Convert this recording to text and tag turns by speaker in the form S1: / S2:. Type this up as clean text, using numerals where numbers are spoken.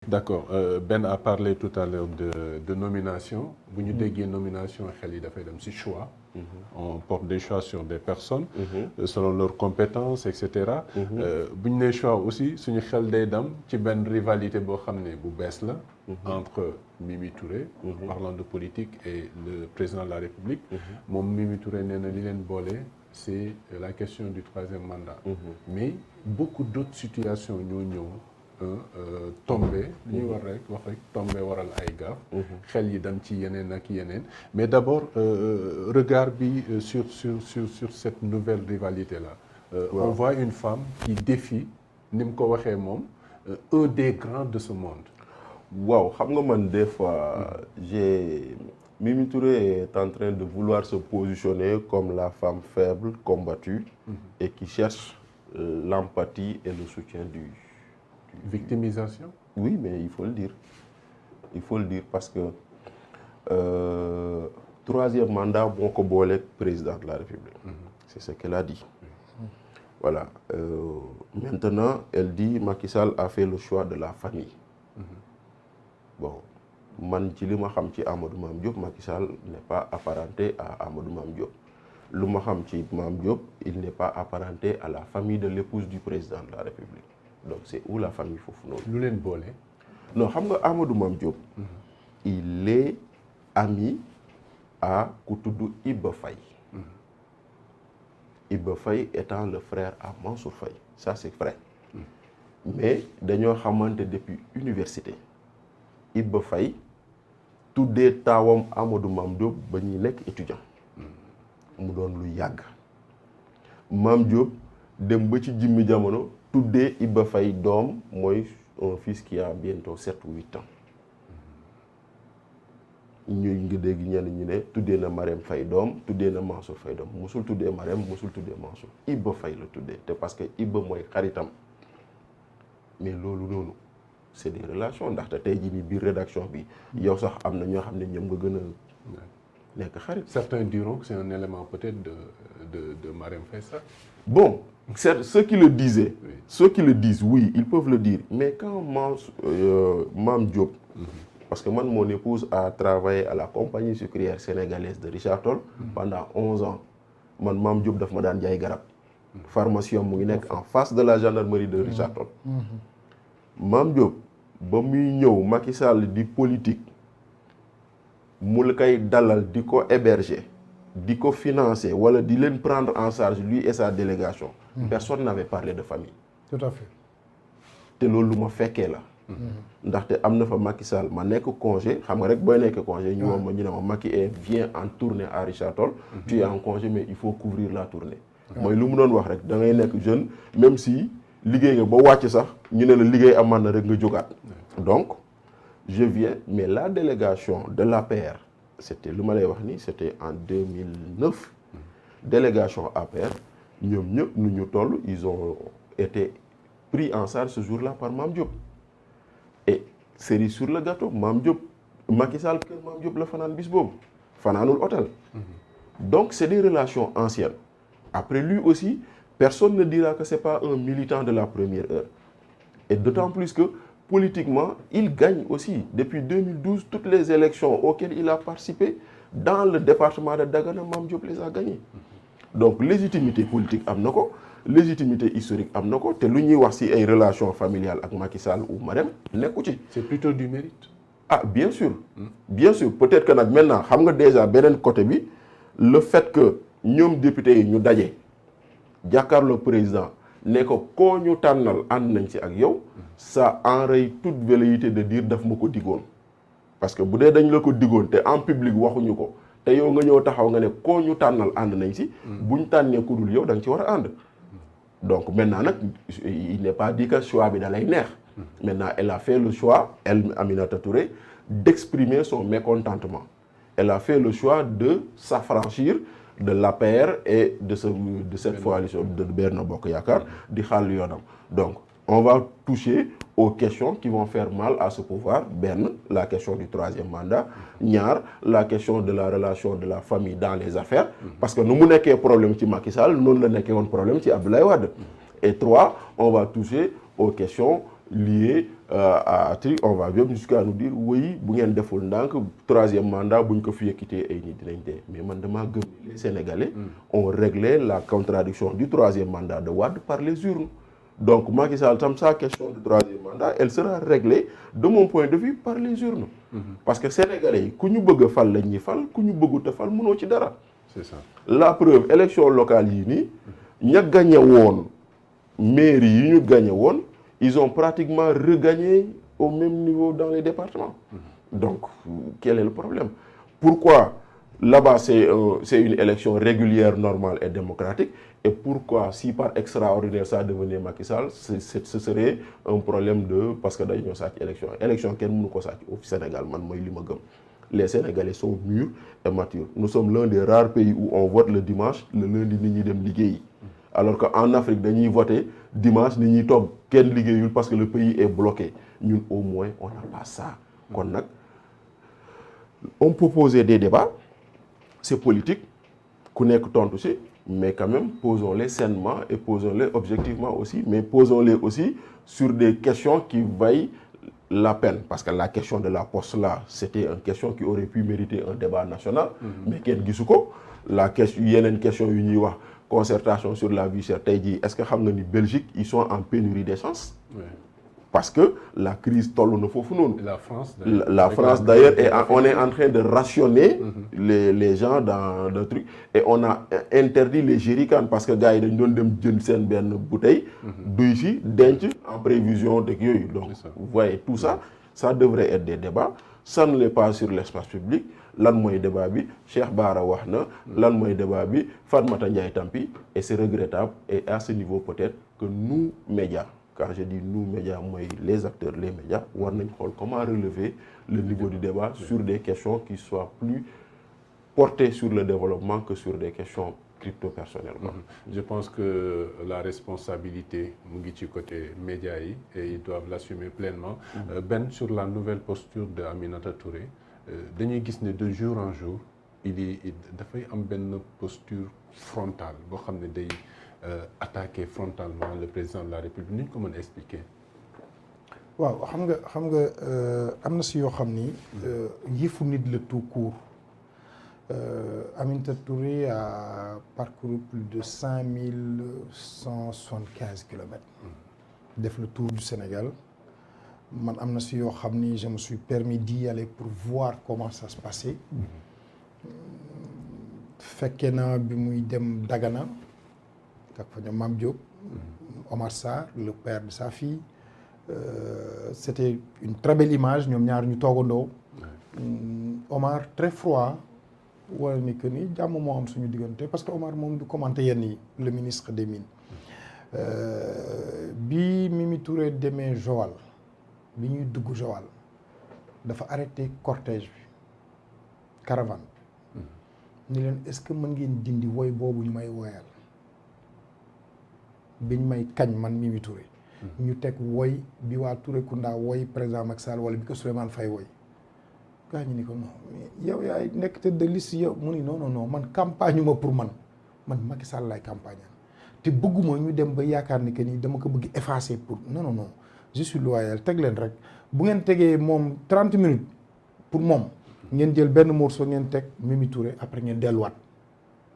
S1: D'accord. Ben a parlé tout à l'heure de nomination. Bu ñu déggee nomination xel yi dafay dem ci choix. On porte des choix sur des personnes. Selon leurs compétences et cetera. Bu ñu nee choix aussi suñu xel day dem ci benn rivalité boo xam ne bu bees la. Entre Mimi Touré. Parlant de politique et le président de la République. Moom Mimi Touré nee na li leen boole c'est la question du troisième mandat. Mais beaucoup d'autres situations ñoo ñëw. Tombé li ñuy war rek wax rek tombé waral ay gaaf xel yi dem ci yeneen ak yeneen mais d'abord regard bi sur cette nouvelle rivalité là on voit une femme qui défie ni mu ko waxee moom un des grands de ce monde.
S2: Waaw xam nga man des fois Mimi Touré est en train de vouloir se positionner comme la femme faible combattue et qui cherche l'empathie et le soutien du
S1: victimisation.
S2: Oui, mais il faut le dire. Il faut le dire parce que troisième mandat moo ko booleeg président de la République. C'est ce qu'elle a dit. Voilà. Maintenant, elle dit Macky Sall a fait le choix de la famille. Bon, man ci li ma xam ci Amadou Mame Diop, Macky Sall n'est pas apparenté à Amadou Mame Diop. Lu ma xam ci Mame Diop, il n'est pas apparenté à la famille de l'épouse du président de la République. Donc c'est où la famille foofu noonu.
S1: lu leen boole.
S2: non xam nga Amadou Mame Diop. il est ami à ku tudd Iba Faye. Iba Faye étant le frère à Mansour Faye ça c'est vrai. mais dañoo xamante depuis université. Iba Faye tuddee taawam Amadou Mame Diop ba ñuy nekk étudiant. mu doon lu yàgg. Mame Diop dem ba ci jimmi jamono. tuddee Iba Faye doom mooy un fils qui a bientôt 7 ou 8 ans ñu ngi dégg ñenn ñu ne tuddee na Marème Faye doom tuddee na Mansour Faye doom musul tuddee Marème musul tuddee Mansour Iba Faye la tuddee te parce que Iba mooy xaritam mais loolu noonu c'est des relations ndaxte tey jii nii biir rédaction bi yow sax am na ñoo xam ne ñoom nga gën a nekk xarit.
S1: Certains diront que c'est un élément peut-être de Marème Faye ça.
S2: Bon, ceux qui le disaient, oui. Ceux qui le disent, oui, ils peuvent le dire. Mais quand Mame Diop, parce que moi, mon épouse a travaillé à la compagnie sucrière sénégalaise de Richard Toll pendant 11 ans. Mame Diop daf ma daan jaay garab. Pharmacie mu ngi nekk en face de la gendarmerie de Richard Toll. Mame Diop ba muy ñëw Macky Sall di politique mu la koy dalal di ko héberger. di ko financer wala di leen prendre en charge lui et sa délégation. Personne n'avait parlé de famille.
S3: Tout à fait.
S2: te loolu lu ma fekkee la. ndaxte am na fa Macky Sall ma nekk congé xam nga rek booy nekk congé ñu woo ma ñu ne ma Macky vient en tournée à Richard Toll. Tu es en congé mais il faut couvrir la tournée. mooy lu mu doon wax rek da ngay nekk jeune même si liggéey nga ba wàcc sax ñu ne la liggéey amaan na rek nga jógaat. donc je viens mais la délégation de l'APR. C'était lu ma lay wax ni c'était en 2009 délégation APR ñoom ñëpp nu ñu toll ils ont été pris en charge ce jour-là par Mame Diop et cerise sur le gâteau Mame Diop Macky Sall kër Mame Diop la fanaan bis boobu fanaanul hôtel. Donc c'est des relations anciennes après lui aussi personne ne dira que c'est pas un militant de la première heure et d'autant plus que politiquement, il gagne aussi. Depuis 2012, toutes les élections auxquelles il a participé, dans le département de Dagana, Mame Diop les a gagnées. Donc, légitimité politique, amnoko, légitimité historique, amnoko, te lu ñuy wax ci ay relations familiales avec Macky Sall ou Marème, nekku ci.
S1: C'est plutôt du mérite.
S2: Ah, bien sûr. Bien sûr. Peut-être que nag maintenant, xam nga déjà beneen côté bi, le fait que ñoom députés yi ñu daje, jàkkaarloo président, ne ko koo ñu tànnal ànd nañ ci ak yow. Ça enraye toute velléité de dire daf ma ko digoon parce que bu dee dañ la ko digoon te en public waxuñu ko te yow nga ñëw taxaw nga ne koo ñu tànnal ànd nañ si buñ tànnee ku dul yow da nga ci war a ànd donc maintenant nag il n'est pas dit que choix bi da lay neex maintenant elle a fait le choix elle Aminata Touré d'exprimer son mécontentement elle a fait le choix de s'affranchir de l'APR et de cette coalition de Benno Bokk Yaakaar di xàll yoonam donc on va toucher aux questions qui vont faire mal à ce pouvoir. Ben, la question du troisième mandat. Ñaar, la question de la relation de la famille dans les affaires. Parce que nous avons un problème avec Macky Sall, nous avons un problème avec Abdoulaye Wade. Et 3, on va toucher aux questions lié à on va même jusqu'à nous dire oui bu ngeen deful ndànk troisième mandat buñ ko fi yëkkitee ay nit dinañ dee mais man damaa gëm les Sénégalais ont réglé la contradiction du troisième mandat de Wade par les urnes. Donc Macky Sall tam sa question du troisième mandat elle sera réglée de mon point de vue par les urnes. Parce que Sénégalais yi ku ñu bëgg a fal lañ ñuy fal ku ñu bëggut a fal mënoo ci dara.
S1: C'est ça.
S2: La preuve élection locale yi nii ña gagné woon mairie yi ñu gagné woon ils ont pratiquement regagné au même niveau dans les départements. Donc quel est le problème? Pourquoi là-bas c'est une élection régulière, normale et démocratique? Et pourquoi si par extraordinaire ça devenait Macky Sall, ce serait un problème de parce que dañoo sàcc élection kenn mënu ko sàcc au Sénégal man mooy li ma gëm. Les Sénégalais sont mûrs et matures. Nous sommes l'un des rares pays où on vote le dimanche, le lundi nit ñi dem liggéeyi. Alors qu'en Afrique dañuy voter dimanche nit ñi toog kenn liggéeyul parce que le pays est bloqué. Ñun au moins on n'a pas ça. Kon nag on peut poser des débats, c'est politique ku nekk tontu ci. Mais quand même, posons-les sainement et posons-les objectivement aussi, mais posons-les aussi sur des questions qui vaillent la peine. Parce que la question de la poste là, c'était une question qui aurait pu mériter un débat national. Mais kenn gisu ko. La question, yeneen question yu ñuy wax concertation sur la vie chère tey jii est-ce que xam nga ni Belgique ils sont en pénurie d'essence? Oui. Parce que la crise toll na foofu noonu. La France d'ailleurs on est en train de rationner les gens dans le truc et on a interdit les jerrycans parce que gars yi dañ doon dem jënd seen benn bouteille duy ci denc en prévision de yooyu. Donc vous voyez tout ça, ça devrait être des débats. Ça ne l'est pas sur l'espace public. Lan mooy débat bi Cheikh Bara wax na lan mooy débat bi Fatmata Ndiaye Tampi et c'est regrettable et à ce niveau peut-être que nous médias, quand je dis nous médias mooy les acteurs les médias war nañ xool comment relever le niveau du débat sur des questions qui soient plus portées sur le développement que sur des questions crypto-personnelles.
S1: Je pense que la responsabilité mu ngi ci côté médias yi et ils doivent l'assumer pleinement. Ben, sur la nouvelle posture de Aminata Touré dañuy gis ne de jour en jour dafay am benn posture frontale boo xam ne day attaquer frontalement le président de la République ni ñu ko mën a expliquer.
S3: waaw xam nga am na si yoo xam ni yëfu nit la tout court. Aminata Touré a parcouru plus de 5175 kilomètres. Def le tour du Sénégal. Man am na si yoo xam ni je me suis permis d'y aller pour voir comment ça se passait. Fekkee na bi muy dem Dagana ak fa ñoom Mame Diop, Omar Sarr, le père de sa fille. C'était une très belle image ñoom ñaar ñu toogandoo. Omar très froid. wala ni que ni jàmm moo am suñu diggante parce que Omar moom du commenter yenn yi le ministre des Mines bi Mimi Touré demee Joal bi ñuy dugg Joal dafa arrêté cortège bi caravane ni leen est-ce que mën ngeen dindi woy boobu ñu may woyal biñ may kañ man Mimi Touré ñu teg woy bi waa Touré Kunda woy président Macky Sall wala bi ko Souleymane Faye woy gaa ñu ni ko non yow yaay nekk tête de liste yow mu ni non man campagne ma pour man Macky Sall laay campagne te bëgguma ñu dem ba yaakaar ni que ni dama ko bëgg effacer pour non je suis loyal teg leen rek bu ngeen tegee moom 30 minutes pour moom ngeen jël benn morceau ngeen teg Mimi Touré après ngeen delluwaat